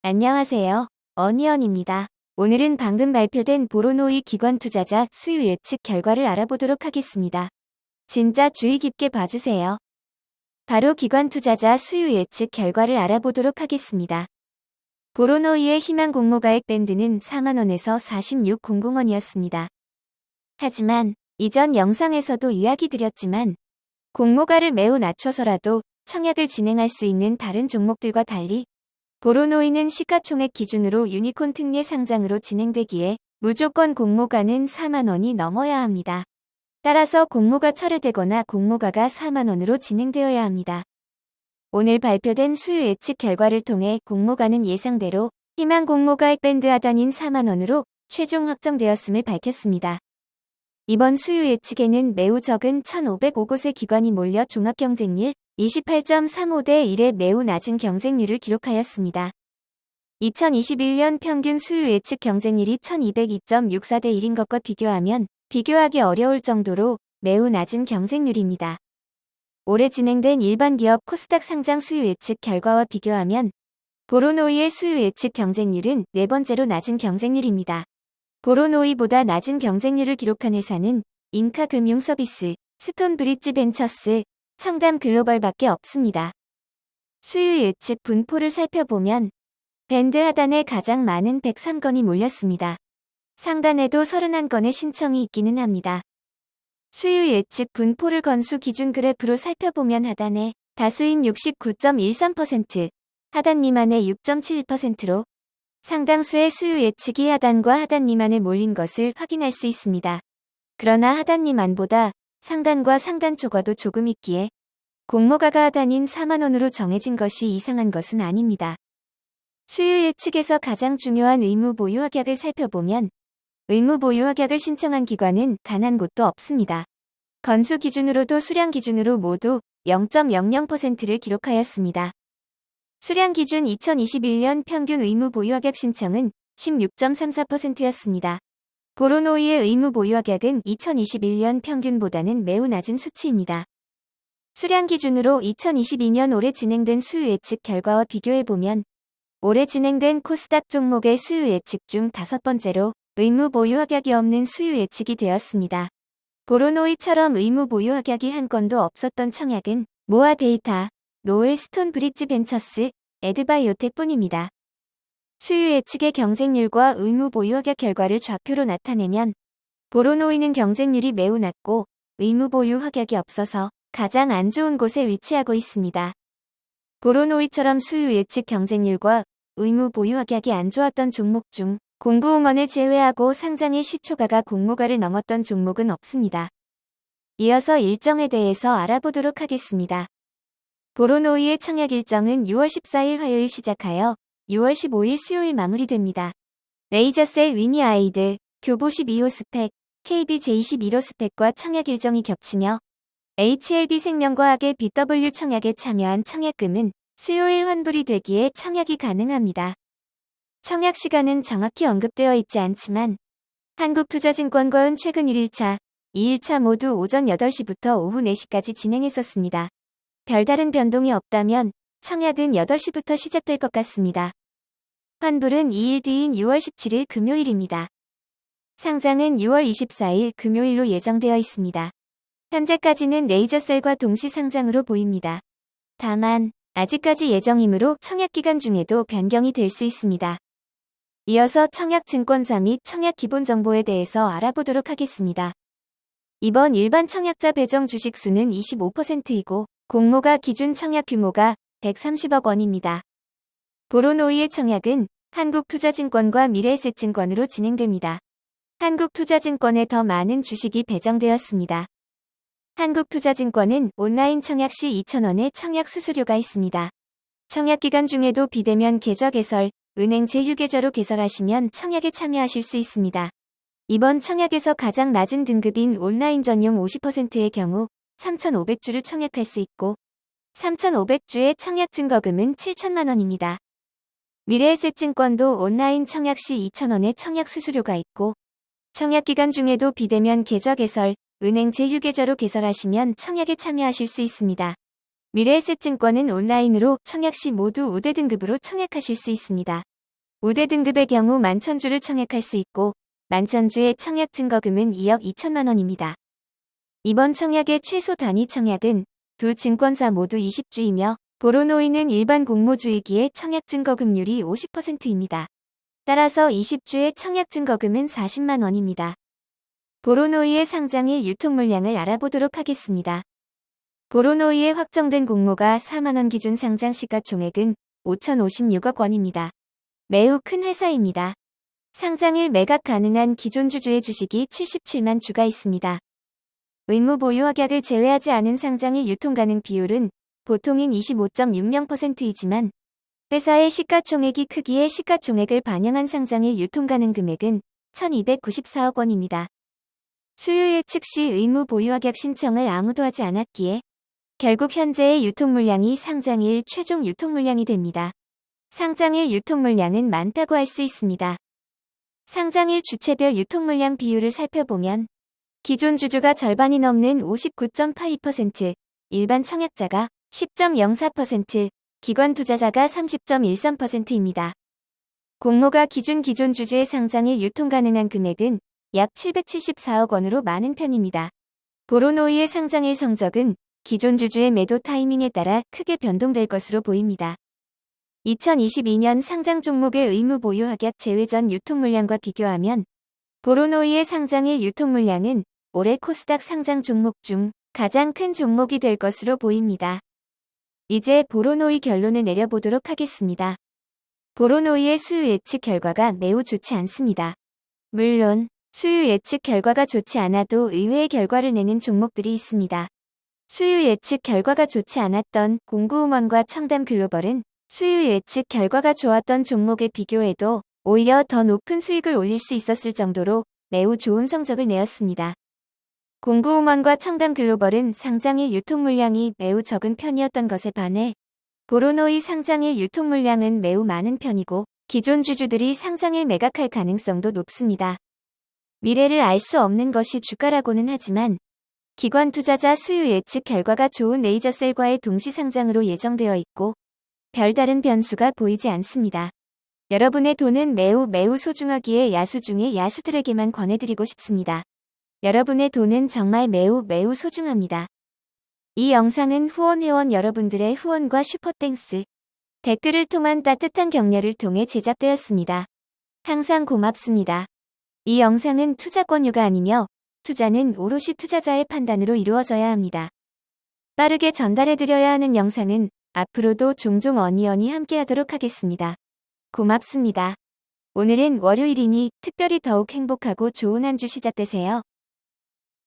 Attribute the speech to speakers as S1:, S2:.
S1: 안녕하세요. 어니언입니다. 오늘은 방금 발표된 보로노이 기관 투자자 수요 예측 결과를 알아보도록 하겠습니다. 진짜 주의 깊게 봐주세요. 바로 기관 투자자 수요 예측 결과를 알아보도록 하겠습니다. 보로노이의 희망 공모가액 밴드는 4만원에서 4600원이었습니다. 하지만 이전 영상에서도 이야기 드렸지만 공모가를 매우 낮춰서라도 청약을 진행할 수 있는 다른 종목들과 달리 보로노이는 시가총액 기준으로 유니콘 특례 상장으로 진행되기에 무조건 공모가는 4만원이 넘어야 합니다. 따라서 공모가 철회되거나 공모가가 4만원으로 진행되어야 합니다. 오늘 발표된 수요 예측 결과를 통해 공모가는 예상대로 희망 공모가액 밴드 하단인 4만원으로 최종 확정되었음을 밝혔습니다. 이번 수요 예측에는 매우 적은 1,505곳의 기관이 몰려 종합경쟁률 28.35대 1의 매우 낮은 경쟁률을 기록하였습니다. 2021년 평균 수요 예측 경쟁률이 1202.64대 1인 것과 비교하면 비교하기 어려울 정도로 매우 낮은 경쟁률입니다. 올해 진행된 일반 기업 코스닥 상장 수요 예측 결과와 비교하면 보로노이의 수요 예측 경쟁률은 네 번째로 낮은 경쟁률입니다. 보로노이보다 낮은 경쟁률을 기록한 회사는 인카금융서비스, 스톤브릿지 벤처스, 청담 글로벌밖에 없습니다. 수요 예측 분포를 살펴보면 밴드 하단에 가장 많은 103건이 몰렸습니다. 상단에도 31건의 신청이 있기는 합니다. 수요 예측 분포를 건수 기준 그래프로 살펴보면 하단에 다수인 69.13%, 하단 미만의 6.71%로 상당수의 수요 예측이 하단과 하단 미만에 몰린 것을 확인할 수 있습니다. 그러나 하단 미만보다 상단과 상단 초과도 조금 있기에 공모가가 하단인 4만원으로 정해진 것이 이상한 것은 아닙니다. 수요 예측에서 가장 중요한 의무 보유 확약을 살펴보면 의무 보유 확약을 신청한 기관은 단 한 곳도 없습니다. 건수 기준으로도 수량 기준으로 모두 0.00%를 기록하였습니다. 수량 기준 2021년 평균 의무 보유 확약 신청은 16.34%였습니다. 보로노이의 의무 보유 확약은 2021년 평균보다는 매우 낮은 수치입니다. 수량 기준으로 2022년 올해 진행된 수요 예측 결과와 비교해보면 올해 진행된 코스닥 종목의 수요 예측 중 5번째로 의무 보유 확약이 없는 수요 예측이 되었습니다. 보로노이처럼 의무 보유 확약이 한 건도 없었던 청약은 모아 데이터, 노을 스톤브릿지 벤처스, 에드바이오텍 뿐입니다. 수요 예측의 경쟁률과 의무 보유 확약 결과를 좌표로 나타내면 보로노이는 경쟁률이 매우 낮고 의무 보유 확약이 없어서 가장 안 좋은 곳에 위치하고 있습니다. 보로노이처럼 수요 예측 경쟁률과 의무 보유 확약이 안 좋았던 종목 중 공구응원을 제외하고 상장일 시초가가 공모가를 넘었던 종목은 없습니다. 이어서 일정에 대해서 알아보도록 하겠습니다. 보로노이의 청약 일정은 6월 14일 화요일 시작하여 6월 15일 수요일 마무리됩니다. 레이저셀 위니아이드, 교보 12호 스펙, KB J11호 스펙과 청약 일정이 겹치며 HLB생명과학의 BW 청약에 참여한 청약금은 수요일 환불이 되기에 청약이 가능합니다. 청약 시간은 정확히 언급되어 있지 않지만 한국투자증권과은 최근 1일차, 2일차 모두 오전 8시부터 오후 4시까지 진행했었습니다. 별다른 변동이 없다면 청약은 8시부터 시작될 것 같습니다. 환불은 2일 뒤인 6월 17일 금요일입니다. 상장은 6월 24일 금요일로 예정되어 있습니다. 현재까지는 레이저셀과 동시 상장으로 보입니다. 다만 아직까지 예정이므로 청약기간 중에도 변경이 될 수 있습니다. 이어서 청약증권사 및 청약 기본 정보에 대해서 알아보도록 하겠습니다. 이번 일반 청약자 배정 주식 수는 25%이고 공모가 기준 청약 규모가 130억 원입니다. 보로노이의 청약은 한국투자증권과 미래에셋증권으로 진행됩니다. 한국투자증권에 더 많은 주식이 배정되었습니다. 한국투자증권은 온라인 청약 시 2,000원의 청약 수수료가 있습니다. 청약기간 중에도 비대면 계좌 개설, 은행 제휴계좌로 개설하시면 청약에 참여하실 수 있습니다. 이번 청약에서 가장 낮은 등급인 온라인 전용 50%의 경우 3,500주를 청약할 수 있고 3,500주의 청약 증거금은 7천만 원입니다. 미래에셋증권도 온라인 청약 시 2,000원의 청약 수수료가 있고 청약기간 중에도 비대면 계좌 개설, 은행 제휴계좌로 개설하시면 청약에 참여하실 수 있습니다. 미래에셋증권은 온라인으로 청약 시 모두 우대 등급으로 청약하실 수 있습니다. 우대 등급의 경우 11,000주를 청약할 수 있고 11,000주의 청약 증거금은 2억 2천만 원입니다. 이번 청약의 최소 단위 청약은 두 증권사 모두 20주이며 보로노이는 일반 공모주이기에 청약 증거금률이 50%입니다. 따라서 20주의 청약 증거금은 40만 원입니다. 보로노이의 상장일 유통 물량을 알아보도록 하겠습니다. 보로노이의 확정된 공모가 4만 원 기준 상장 시가총액은 5,056억 원입니다. 매우 큰 회사입니다. 상장일 매각 가능한 기존 주주의 주식이 77만 주가 있습니다. 의무 보유 확약을 제외하지 않은 상장일 유통 가능 비율은 보통인 25.60%이지만 회사의 시가총액이 크기에 시가총액을 반영한 상장일 유통 가능 금액은 1,294억 원입니다. 수요 예측 시 의무 보유 확약 신청을 아무도 하지 않았기에 결국 현재의 유통 물량이 상장일 최종 유통 물량이 됩니다. 상장일 유통 물량은 많다고 할 수 있습니다. 상장일 주체별 유통 물량 비율을 살펴보면 기존 주주가 절반이 넘는 59.82%, 일반 청약자가 10.04%, 기관 투자자가 30.13%입니다. 공모가 기준 주주의 상장일 유통 가능한 금액은 약 774억 원으로 많은 편입니다. 보로노이의 상장일 성적은 기존 주주의 매도 타이밍에 따라 크게 변동될 것으로 보입니다. 2022년 상장 종목의 의무 보유 확약 제외 전 유통 물량과 비교하면 보로노이의 상장일 유통 물량은 올해 코스닥 상장 종목 중 가장 큰 종목이 될 것으로 보입니다. 이제 보로노이 결론을 내려보도록 하겠습니다. 보로노이의 수요 예측 결과가 매우 좋지 않습니다. 물론 수요 예측 결과가 좋지 않아도 의외의 결과를 내는 종목들이 있습니다. 수요 예측 결과가 좋지 않았던 공구음원과 청담글로벌은 수요 예측 결과가 좋았던 종목에 비교해도 오히려 더 높은 수익을 올릴 수 있었을 정도로 매우 좋은 성적을 내었습니다. 공구음원과 청담글로벌은 상장일 유통 물량이 매우 적은 편이었던 것에 반해 보로노이 상장일 유통 물량은 매우 많은 편이고 기존 주주들이 상장일 매각할 가능성도 높습니다. 미래를 알 수 없는 것이 주가라고는 하지만 기관 투자자 수요 예측 결과가 좋은 레이저셀과의 동시 상장으로 예정되어 있고 별다른 변수가 보이지 않습니다. 여러분의 돈은 매우 소중하기에 야수 중에 야수들에게만 권해드리고 싶습니다. 여러분의 돈은 정말 매우 소중합니다. 이 영상은 후원회원 여러분들의 후원과 슈퍼땡스, 댓글을 통한 따뜻한 격려를 통해 제작되었습니다. 항상 고맙습니다. 이 영상은 투자 권유가 아니며 투자는 오롯이 투자자의 판단으로 이루어져야 합니다. 빠르게 전달해드려야 하는 영상은 앞으로도 종종 어니언이 함께하도록 하겠습니다. 고맙습니다. 오늘은 월요일이니 특별히 더욱 행복하고 좋은 한 주 시작되세요.